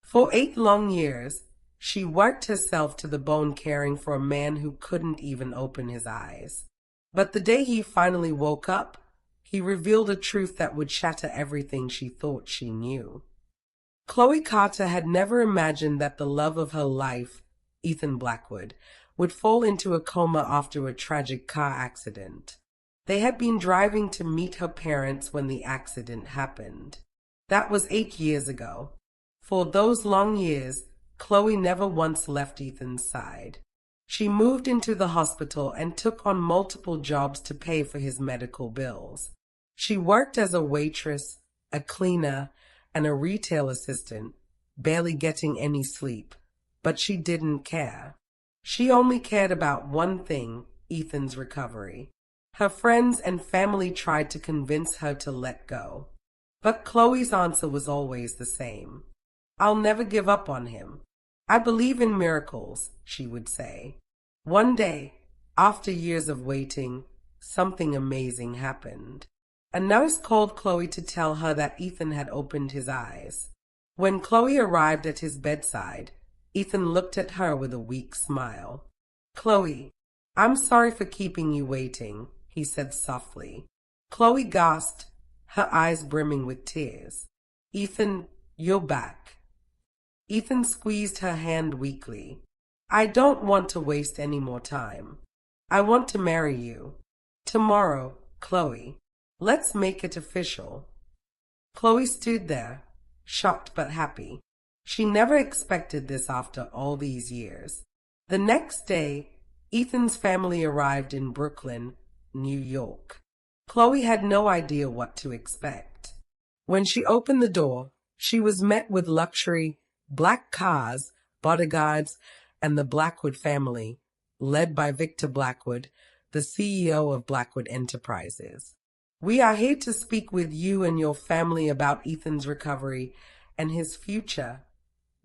For 8 long years, she worked herself to the bone caring for a man who couldn't even open his eyes. But the day he finally woke up, he revealed a truth that would shatter everything she thought she knew. Chloe Carter had never imagined that the love of her life, Ethan Blackwood, would fall into a coma after a tragic car accident. They had been driving to meet her parents when the accident happened. That was 8 years ago. For those long years, Chloe never once left Ethan's side. She moved into the hospital and took on multiple jobs to pay for his medical bills. She worked as a waitress, a cleaner, and a retail assistant, barely getting any sleep, but she didn't care. She only cared about one thing, Ethan's recovery. Her friends and family tried to convince her to let go. But Chloe's answer was always the same. "I'll never give up on him. I believe in miracles," she would say. One day, after years of waiting, something amazing happened. A nurse called Chloe to tell her that Ethan had opened his eyes. When Chloe arrived at his bedside, Ethan looked at her with a weak smile. "Chloe, I'm sorry for keeping you waiting," he said softly. Chloe gasped, her eyes brimming with tears. "Ethan, you're back." Ethan squeezed her hand weakly. "I don't want to waste any more time. I want to marry you. Tomorrow, Chloe. Let's make it official." Chloe stood there, shocked but happy. She never expected this after all these years. The next day, Ethan's family arrived in Brooklyn, New York. Chloe had no idea what to expect. When she opened the door, she was met with luxury, black cars, bodyguards, and the Blackwood family, led by Victor Blackwood, the CEO of Blackwood Enterprises. "We are here to speak with you and your family about Ethan's recovery and his future,"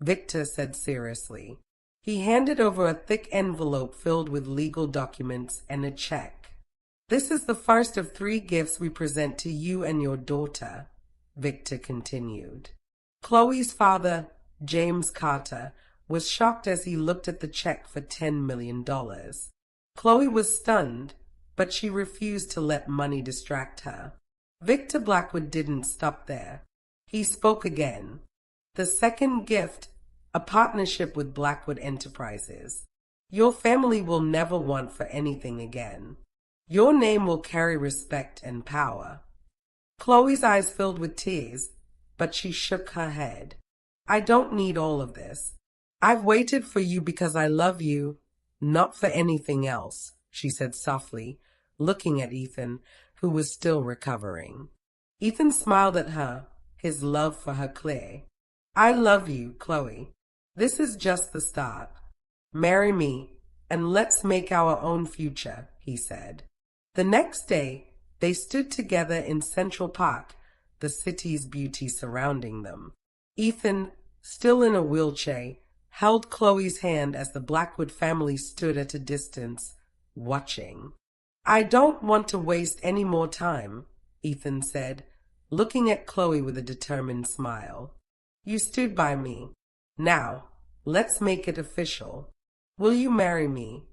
Victor said seriously. He handed over a thick envelope filled with legal documents and a check. "This is the first of 3 gifts we present to you and your daughter," Victor continued. Chloe's father, James Carter, was shocked as he looked at the check for $10 million. Chloe was stunned, but she refused to let money distract her. Victor Blackwood didn't stop there. He spoke again. "The second gift, a partnership with Blackwood Enterprises. Your family will never want for anything again. Your name will carry respect and power." Chloe's eyes filled with tears, but she shook her head. "I don't need all of this. I've waited for you because I love you, not for anything else," she said softly, looking at Ethan, who was still recovering. Ethan smiled at her, his love for her clear. "I love you, Chloe. This is just the start. Marry me, and let's make our own future," he said. The next day, they stood together in Central Park, the city's beauty surrounding them. Ethan, still in a wheelchair, held Chloe's hand as the Blackwood family stood at a distance, watching. "I don't want to waste any more time," Ethan said, looking at Chloe with a determined smile. "You stood by me. Now, let's make it official. Will you marry me?"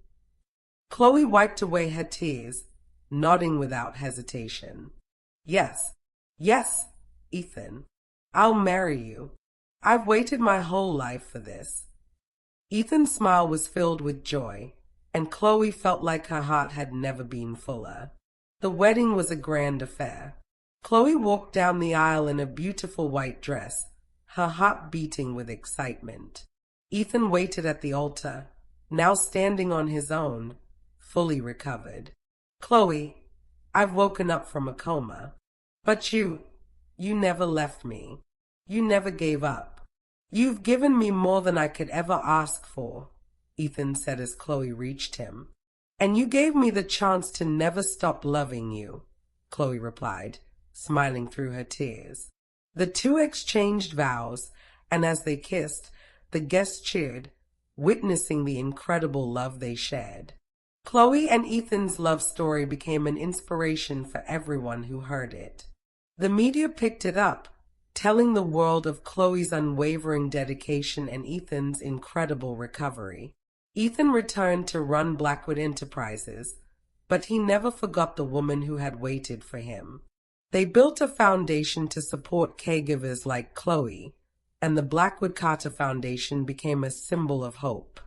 Chloe wiped away her tears, nodding without hesitation. "Yes, yes, Ethan. I'll marry you. I've waited my whole life for this." Ethan's smile was filled with joy, and Chloe felt like her heart had never been fuller. The wedding was a grand affair. Chloe walked down the aisle in a beautiful white dress, her heart beating with excitement. Ethan waited at the altar, now standing on his own, fully recovered. "Chloe, I've woken up from a coma. But you never left me. You never gave up. You've given me more than I could ever ask for," Ethan said as Chloe reached him. "And you gave me the chance to never stop loving you," Chloe replied, smiling through her tears. The two exchanged vows, and as they kissed, the guests cheered, witnessing the incredible love they shared. Chloe and Ethan's love story became an inspiration for everyone who heard it. The media picked it up, telling the world of Chloe's unwavering dedication and Ethan's incredible recovery. Ethan returned to run Blackwood Enterprises, but he never forgot the woman who had waited for him. They built a foundation to support caregivers like Chloe, and the Blackwood Carter Foundation became a symbol of hope.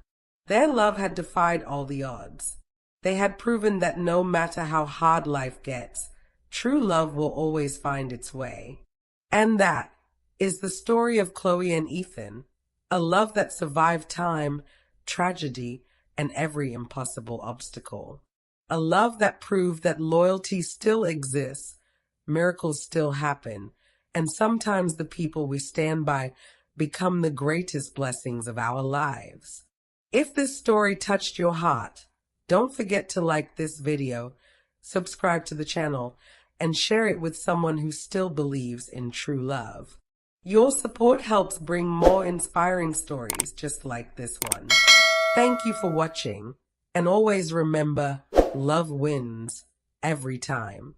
Their love had defied all the odds. They had proven that no matter how hard life gets, true love will always find its way. And that is the story of Chloe and Ethan, a love that survived time, tragedy, and every impossible obstacle. A love that proved that loyalty still exists, miracles still happen, and sometimes the people we stand by become the greatest blessings of our lives. If this story touched your heart, don't forget to like this video, subscribe to the channel, and share it with someone who still believes in true love. Your support helps bring more inspiring stories just like this one. Thank you for watching, and always remember, love wins every time.